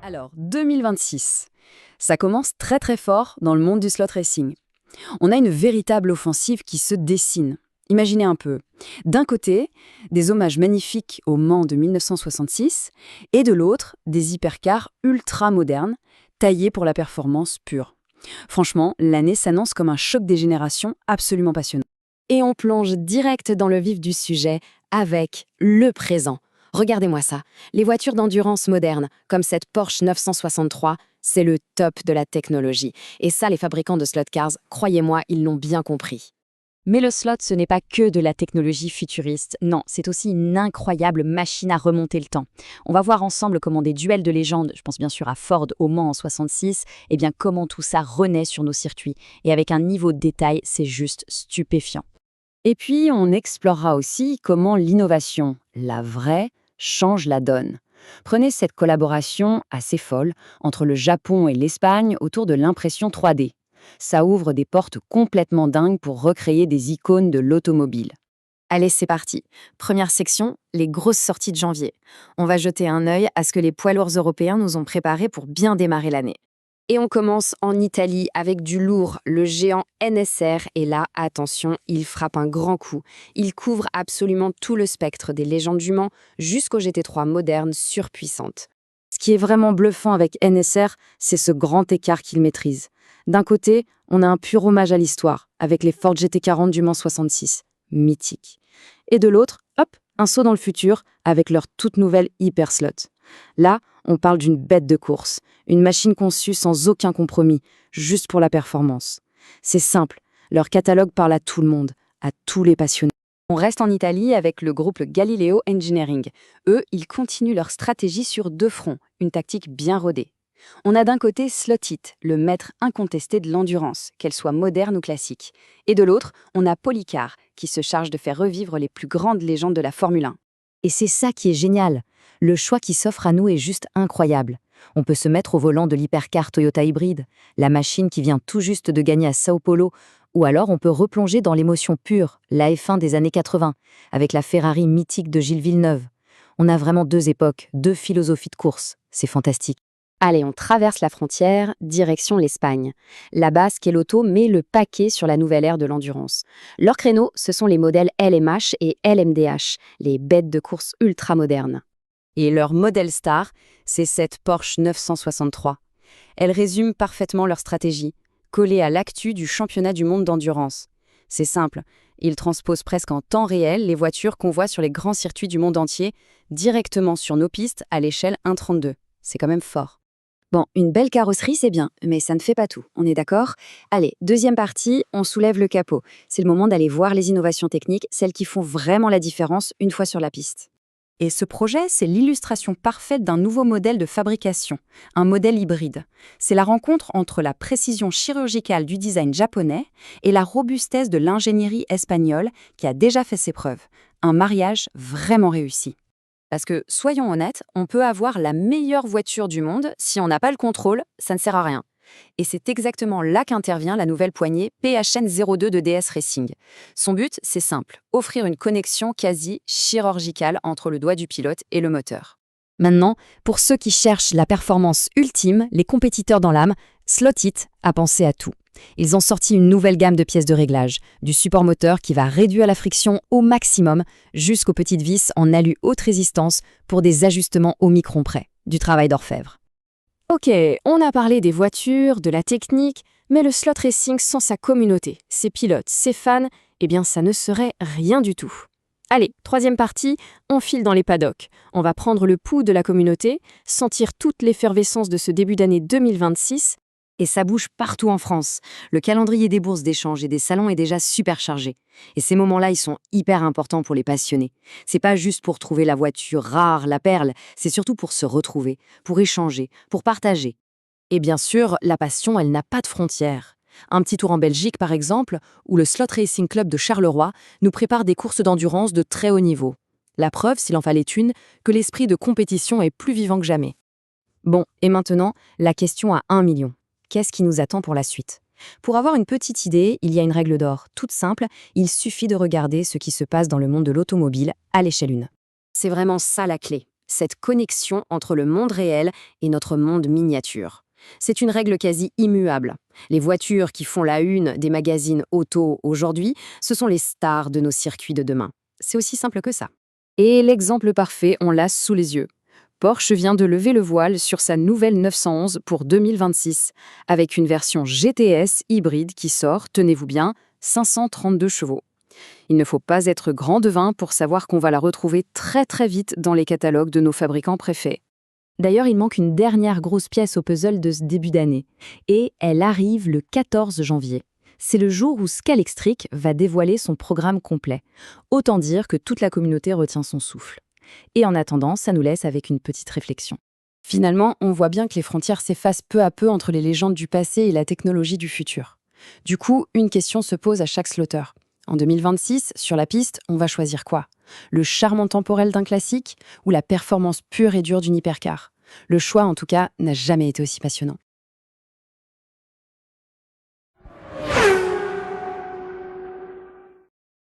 Alors, 2026. Ça commence très très fort dans le monde du slot racing. On a une véritable offensive qui se dessine. Imaginez un peu. D'un côté, des hommages magnifiques au Mans de 1966, et de l'autre, des hypercars ultra modernes, taillés pour la performance pure. Franchement, l'année s'annonce comme un choc des générations absolument passionnant. Et on plonge direct dans le vif du sujet avec le présent. Regardez-moi ça. Les voitures d'endurance modernes, comme cette Porsche 963, c'est le top de la technologie. Et ça, les fabricants de slot cars, croyez-moi, ils l'ont bien compris. Mais le slot, ce n'est pas que de la technologie futuriste. Non, c'est aussi une incroyable machine à remonter le temps. On va voir ensemble comment des duels de légende, je pense bien sûr à Ford au Mans en 66, et bien comment tout ça renaît sur nos circuits. Et avec un niveau de détail, c'est juste stupéfiant. Et puis, on explorera aussi comment l'innovation, la vraie, change la donne. Prenez cette collaboration assez folle entre le Japon et l'Espagne autour de l'impression 3D. Ça ouvre des portes complètement dingues pour recréer des icônes de l'automobile. Allez, c'est parti. Première section, les grosses sorties de janvier. On va jeter un œil à ce que les poids lourds européens nous ont préparé pour bien démarrer l'année. Et on commence en Italie avec du lourd, le géant NSR. Et là, attention, il frappe un grand coup. Il couvre absolument tout le spectre des légendes du Mans jusqu'aux GT3 modernes surpuissantes. Ce qui est vraiment bluffant avec NSR, c'est ce grand écart qu'il maîtrise. D'un côté, on a un pur hommage à l'histoire, avec les Ford GT40 du Mans 66, mythique. Et de l'autre, hop, un saut dans le futur, avec leur toute nouvelle Hyper Slot. Là, on parle d'une bête de course, une machine conçue sans aucun compromis, juste pour la performance. C'est simple, leur catalogue parle à tout le monde, à tous les passionnés. On reste en Italie avec le groupe Galileo Engineering. Eux, ils continuent leur stratégie sur deux fronts, une tactique bien rodée. On a d'un côté Slot-It, le maître incontesté de l'endurance, qu'elle soit moderne ou classique. Et de l'autre, on a Polycar, qui se charge de faire revivre les plus grandes légendes de la Formule 1. Et c'est ça qui est génial. Le choix qui s'offre à nous est juste incroyable. On peut se mettre au volant de l'hypercar Toyota hybride, la machine qui vient tout juste de gagner à Sao Paulo, ou alors on peut replonger dans l'émotion pure, la F1 des années 80, avec la Ferrari mythique de Gilles Villeneuve. On a vraiment deux époques, deux philosophies de course. C'est fantastique. Allez, on traverse la frontière, direction l'Espagne. La basque et l'auto met le paquet sur la nouvelle ère de l'endurance. Leurs créneaux, ce sont les modèles LMH et LMDH, les bêtes de course ultra modernes. Et leur modèle star, c'est cette Porsche 963. Elle résume parfaitement leur stratégie, collée à l'actu du championnat du monde d'endurance. C'est simple, ils transposent presque en temps réel les voitures qu'on voit sur les grands circuits du monde entier, directement sur nos pistes à l'échelle 1,32. C'est quand même fort. Bon, une belle carrosserie, c'est bien, mais ça ne fait pas tout, on est d'accord? Allez, deuxième partie, on soulève le capot. C'est le moment d'aller voir les innovations techniques, celles qui font vraiment la différence une fois sur la piste. Et ce projet, c'est l'illustration parfaite d'un nouveau modèle de fabrication, un modèle hybride. C'est la rencontre entre la précision chirurgicale du design japonais et la robustesse de l'ingénierie espagnole qui a déjà fait ses preuves. Un mariage vraiment réussi. Parce que, soyons honnêtes, on peut avoir la meilleure voiture du monde, si on n'a pas le contrôle, ça ne sert à rien. Et c'est exactement là qu'intervient la nouvelle poignée PHN02 de DS Racing. Son but, c'est simple, offrir une connexion quasi chirurgicale entre le doigt du pilote et le moteur. Maintenant, pour ceux qui cherchent la performance ultime, les compétiteurs dans l'âme, Slot-It a pensé à tout. Ils ont sorti une nouvelle gamme de pièces de réglage, du support moteur qui va réduire la friction au maximum, jusqu'aux petites vis en alu haute résistance pour des ajustements au micron près. Du travail d'orfèvre. Ok, on a parlé des voitures, de la technique, mais le slot racing sans sa communauté, ses pilotes, ses fans, eh bien ça ne serait rien du tout. Allez, troisième partie, on file dans les paddocks. On va prendre le pouls de la communauté, sentir toute l'effervescence de ce début d'année 2026. Et ça bouge partout en France. Le calendrier des bourses d'échange et des salons est déjà super chargé. Et ces moments-là, ils sont hyper importants pour les passionnés. C'est pas juste pour trouver la voiture rare, la perle, c'est surtout pour se retrouver, pour échanger, pour partager. Et bien sûr, la passion, elle n'a pas de frontières. Un petit tour en Belgique, par exemple, où le Slot Racing Club de Charleroi nous prépare des courses d'endurance de très haut niveau. La preuve, s'il en fallait une, que l'esprit de compétition est plus vivant que jamais. Bon, et maintenant, la question à 1 million. Qu'est-ce qui nous attend pour la suite? Pour avoir une petite idée, il y a une règle d'or, toute simple, il suffit de regarder ce qui se passe dans le monde de l'automobile à l'échelle 1. C'est vraiment ça la clé, cette connexion entre le monde réel et notre monde miniature. C'est une règle quasi immuable. Les voitures qui font la une des magazines auto aujourd'hui, ce sont les stars de nos circuits de demain. C'est aussi simple que ça. Et l'exemple parfait, on l'a sous les yeux. Porsche vient de lever le voile sur sa nouvelle 911 pour 2026, avec une version GTS hybride qui sort, tenez-vous bien, 532 chevaux. Il ne faut pas être grand devin pour savoir qu'on va la retrouver très très vite dans les catalogues de nos fabricants préfets. D'ailleurs, il manque une dernière grosse pièce au puzzle de ce début d'année, et elle arrive le 14 janvier. C'est le jour où Scalextric va dévoiler son programme complet. Autant dire que toute la communauté retient son souffle. Et en attendant, ça nous laisse avec une petite réflexion. Finalement, on voit bien que les frontières s'effacent peu à peu entre les légendes du passé et la technologie du futur. Du coup, une question se pose à chaque slotter. En 2026, sur la piste, on va choisir quoi? Le charme temporel d'un classique ou la performance pure et dure d'une hypercar? Le choix, en tout cas, n'a jamais été aussi passionnant.